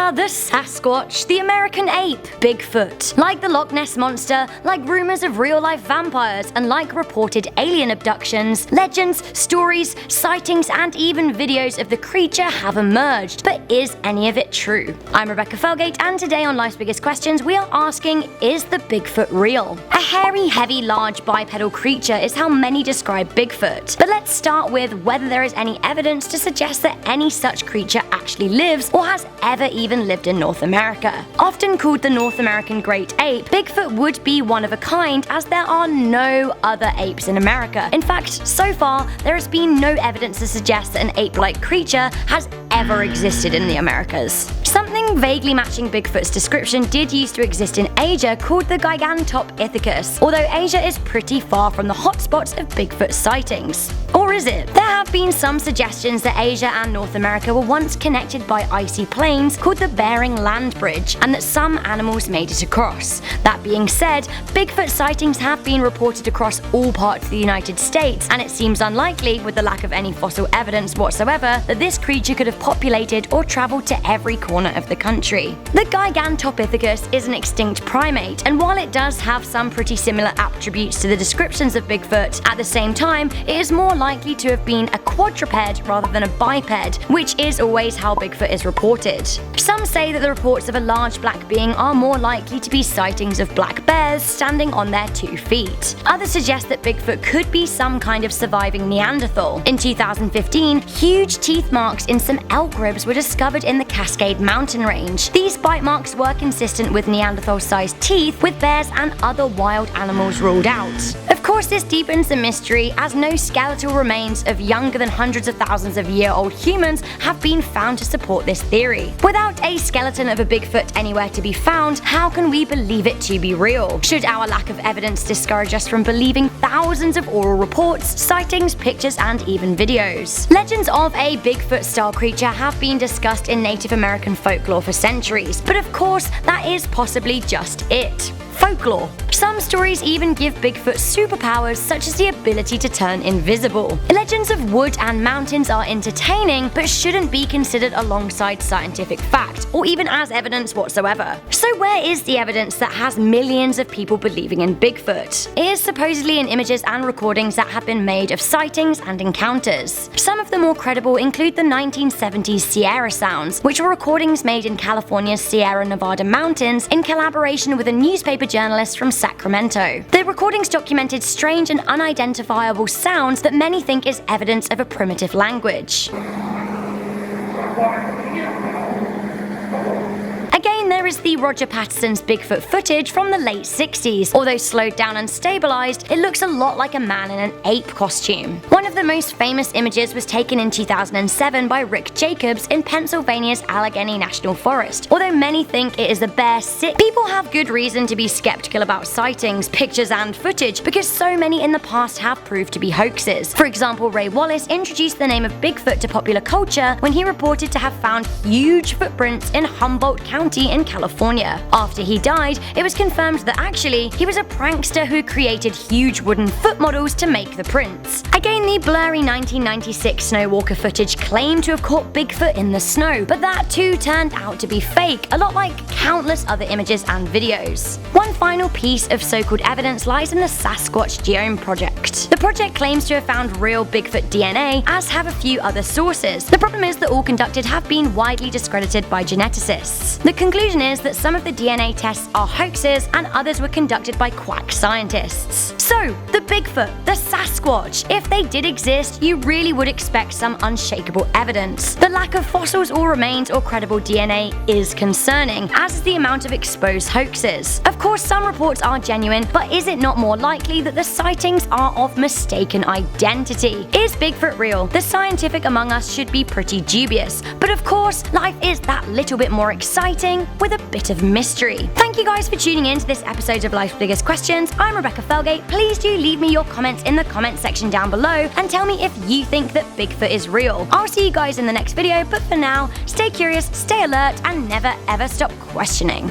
Enter the Sasquatch, the American ape, Bigfoot. Like the Loch Ness Monster, like rumors of real-life vampires, and like reported alien abductions, legends, stories, sightings, and even videos of the creature have emerged. But is any of it true? I'm Rebecca Felgate, and today on Life's Biggest Questions, we are asking, is the Bigfoot real? A hairy, heavy, large bipedal creature is how many describe Bigfoot. But let's start with whether there is any evidence to suggest that any such creature actually lives or has ever even lived in North America. Often called the North American Great Ape, Bigfoot would be one of a kind, as there are no other apes in America. In fact, so far, there has been no evidence to suggest that an ape-like creature has ever existed in the Americas. Something vaguely matching Bigfoot's description did used to exist in Asia, called the Gigantopithecus, although Asia is pretty far from the hotspots of Bigfoot sightings. Or is it? There have been some suggestions that Asia and North America were once connected by icy plains called the Bering Land Bridge, and that some animals made it across. That being said, Bigfoot sightings have been reported across all parts of the United States, and it seems unlikely, with the lack of any fossil evidence whatsoever, that this creature could have populated or traveled to every corner of the country. The Gigantopithecus is an extinct primate, and while it does have some pretty similar attributes to the descriptions of Bigfoot, at the same time, it is more likely to have been a quadruped rather than a biped, which is always how Bigfoot is reported. Some say that the reports of a large black being are more likely to be sightings of black bears standing on their 2 feet. Others suggest that Bigfoot could be some kind of surviving Neanderthal. In 2015, huge teeth marks in some elk ribs were discovered in the Cascade Mountain range. These bite marks were consistent with Neanderthal-sized teeth, with bears and other wild animals ruled out. Of course, this deepens the mystery, as no skeletal remains of younger than hundreds of thousands of year-old humans have been found to support this theory. Without a skeleton of a Bigfoot anywhere to be found, how can we believe it to be real? Should our lack of evidence discourage us from believing thousands of oral reports, sightings, pictures, and even videos? Legends of a Bigfoot-style creature have been discussed in Native American folklore for centuries, but of course, that is possibly just it. Folklore. Some stories even give Bigfoot superpowers, such as the ability to turn invisible. Legends of wood and mountains are entertaining, but shouldn't be considered alongside scientific fact, or even as evidence whatsoever. So where is the evidence that has millions of people believing in Bigfoot? It is supposedly in images and recordings that have been made of sightings and encounters. Some of the more credible include the 1970s Sierra sounds, which were recordings made in California's Sierra Nevada mountains in collaboration with a newspaper journalist from Sacramento. The recordings documented strange and unidentifiable sounds that many think is evidence of a primitive language. Again, there is the Roger Patterson's Bigfoot footage from the late 60s. Although slowed down and stabilized, it looks a lot like a man in an ape costume. One of the most famous images was taken in 2007 by Rick Jacobs in Pennsylvania's Allegheny National Forest. Although many think it is a bear people have good reason to be skeptical about sightings, pictures, and footage, because so many in the past have proved to be hoaxes. For example, Ray Wallace introduced the name of Bigfoot to popular culture when he reported to have found huge footprints in Humboldt County in California. After he died, it was confirmed that actually he was a prankster who created huge wooden foot models to make the prints. Again, the blurry 1996 Snowwalker footage claimed to have caught Bigfoot in the snow, but that too turned out to be fake, a lot like countless other images and videos. One final piece of so-called evidence lies in the Sasquatch Genome Project. The project claims to have found real Bigfoot DNA, as have a few other sources. The problem is that all conducted have been widely discredited by geneticists. The conclusion is that some of the DNA tests are hoaxes and others were conducted by quack scientists. So, the Bigfoot, the Sasquatch, if they did exist, you really would expect some unshakable evidence. The lack of fossils or remains or credible DNA is concerning, as is the amount of exposed hoaxes. Of course, some reports are genuine, but is it not more likely that the sightings are of mistaken identity? Is Bigfoot real? The scientific among us should be pretty dubious, but of course, life is that little bit more exciting with a bit of mystery. Thank you guys for tuning in to this episode of Life's Biggest Questions. I'm Rebecca Felgate. Please do leave me your comments in the comment section down below and tell me if you think that Bigfoot is real. I'll see you guys in the next video, but for now, stay curious, stay alert, and never ever stop questioning.